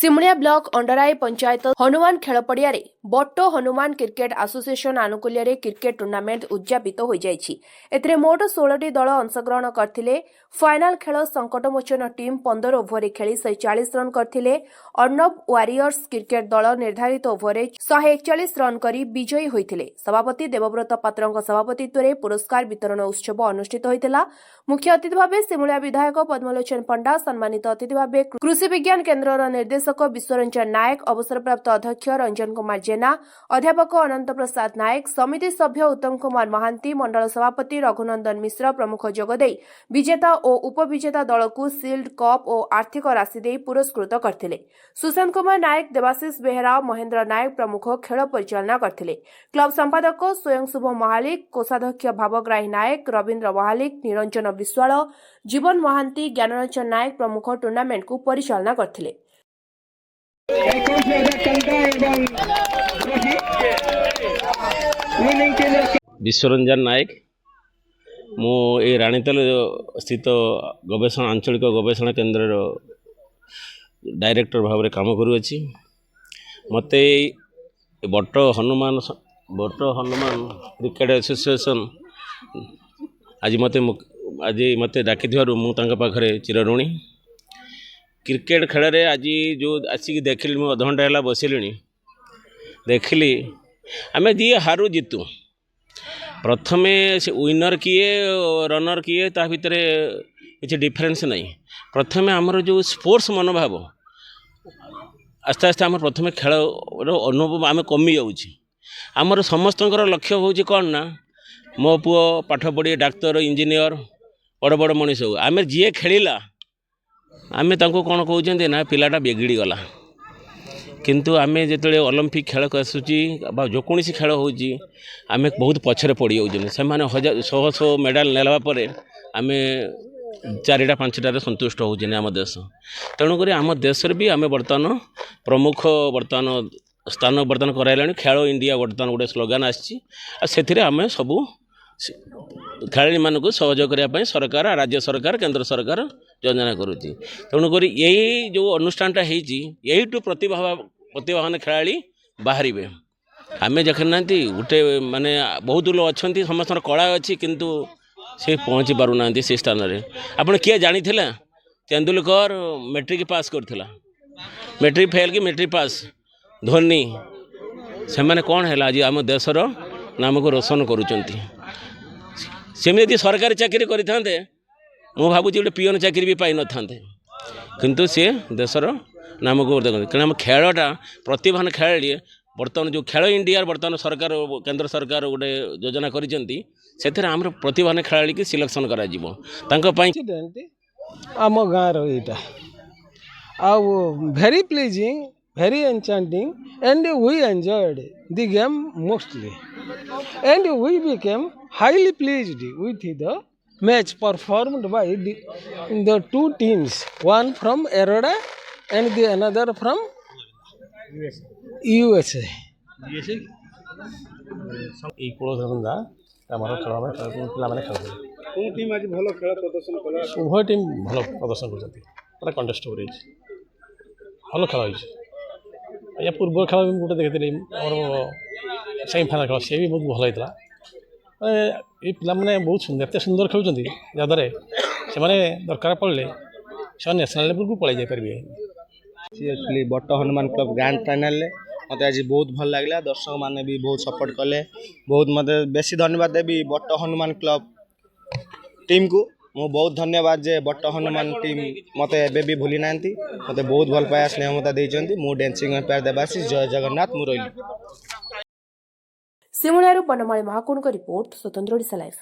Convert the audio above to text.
Simulia block Andarai panchayat Hanuman खेल पड़िया बट्ट हनुमान क्रिकेट एसोसिएशन आनुकूल्य क्रिकेट टूर्नामेंट उद्यापित हो जाए मोट 16 दल अंशग्रहण करते। फाइनाल खेल संकटमोचन टीम 15 ओभर खेली 140 रन करते। अर्णव वारियर्स क्रिकेट दल निर्धारित ओभर 141 रन कर विजयी होते। सभापति देवव्रत पात्र सभापतित्व में पुरस्कार वितरण उत्सव अनुष्ठित होता। मुख्य अतिथि भाव सिमुलिया विधायक पद्मलोचन पंडा, सम्मानित अतिथि भाव कृषि विज्ञान केन्द्र निर्देशक विश्वरंजन नायक, अवसरप्राप्त अध्यक्ष रंजन कुमार जेना, अध्यापक अनंत प्रसाद नायक, समिति सभ्य उत्तम कुमार महांती, मंडल सभापति रघुनंदन मिश्र प्रमुख जोगदे विजेता और उपविजेता दल को सिल्ड कप और आर्थिक राशि दे पुरस्कृत करथिले। सुशांत कुमार नायक, देवाशीष बेहरा, महेंद्र नायक प्रमुख खेल परिचालना करथिले। क्लब संपादक स्वयं शुभ महालिक, कोषाध्यक्ष भावग्राही नायक, रवींद्र महालिक, निरंजन विश्वाल, जीवन महांती, ज्ञानरंजन नायक प्रमुख टूर्नामेंट को परिचालना करथिले। विश्वरंजन नायक मु ए राणीतल स्थित गवेषणा आंचलिक गवेषणा केन्द्र डायरेक्टर भाव में काम करुँच। मत बट्ट हनुमान क्रिकेट एसोसिएशन आज मत डाकी पाखे चिरऋणी। क्रिकेट खेल रे आज जो आसिक देखिली मुझे अध घंटा है बसिली देखिली आम जी हारू जीतु प्रथमे से विनर किए रनर किए ता भितर किसी डिफरेंस नहीं। प्रथमे आमर जो स्पोर्ट्स मनोभाव आस्ते आस्ते आम प्रथमे खेल अनुभव आम कमी जामर समस्त लक्ष्य हूँ कौन ना मो पुओ पाठ पढ़ी डाक्तर इंजीनियर बड़ बड़ मनीष हो आम जी खेला आमे तांको कौन कहते ना पिलाटा बिगड़ी गला। किंतु आमे जिते ओलंपिक खेल आसूची जेकोसी खेल हो आम बहुत पछरे पड़ जाऊँ से हजार शह मेडाल नेलापर आम 4टा 5टार संतुष्ट होने आम देश। तेणुक आम देश भी आम बर्तमान प्रमुख बर्तमान स्थान बर्तमान कराइला। खेल इंडिया बर्तमान गोटे स्लोगान आसी आम सबू खेलाड़ी मानक सहयोग करने सरकार राज्य सरकार केंद्र सरकार योजना करुँची। तेणुक यही जो अनुष्ठानटा यही प्रतिभावान खेलाड़ी बाहर आम देखना गोटे माने बहुत लोग अच्छा समस्त कला अच्छी किंतु से पहुँची पार ना से स्थान में। आपड़ किए जानी तेंदुलकर मैट्रिक पास करथिला, मैट्रिक फेल कि मैट्रिक पास धोनी से मैंने कौन है आज आम देशर नाम को रोशन करुँच। सेमती सरकारी चाकरी करते भावुँ गोटे पिओन चाकरी भी पाई न था किंतु सी देशर नाम को कहीं आम खेलटा प्रतिभान खेलाड़ी बर्तमान जो खेल इंडिया बर्तमान सरकार केंद्र सरकार गोटे योजना कर आम प्रतिभान खेलाड़ी की सिलेक्शन कर आम गाँव very pleasing very enchanting and we enjoyed the game mostly and we became highly pleased with the match performed by the two teams, one from Eroda and the another from USA. उभय team भल प्रदर्शन कर contest भल खेल या पूर्व खेल भी गोटे देखी सेमीफाइनाल खेल सी भी बहुत भल होता ये पाने बहुत सुंदर एत सुंदर खेलुँच जहाँद्वारा से दरकार पड़े से नेशनल लेवल को पलि जापारे। एक्चुअली बट्ट हनुमान क्लब ग्रांड फाइनाल मत आज बहुत भल लगे। दर्शक मैंने भी बहुत सपोर्ट कले। बहुत मत बेसी धन्यवाद देवी बट्ट हनुमान क्लब टीम को। मु बहुत धन्यवाद जे बट्ट हनुमान टीम मत एबे भी भूली ना मत बहुत भल पाया स्नेह मत देइचंती। मु डांसिंग एम्पायर देवाशीष जय जगन्नाथ मुरली। सिमुलिया बनमाली महाकुण का रिपोर्ट स्वतंत्र ओडिशा लाइव।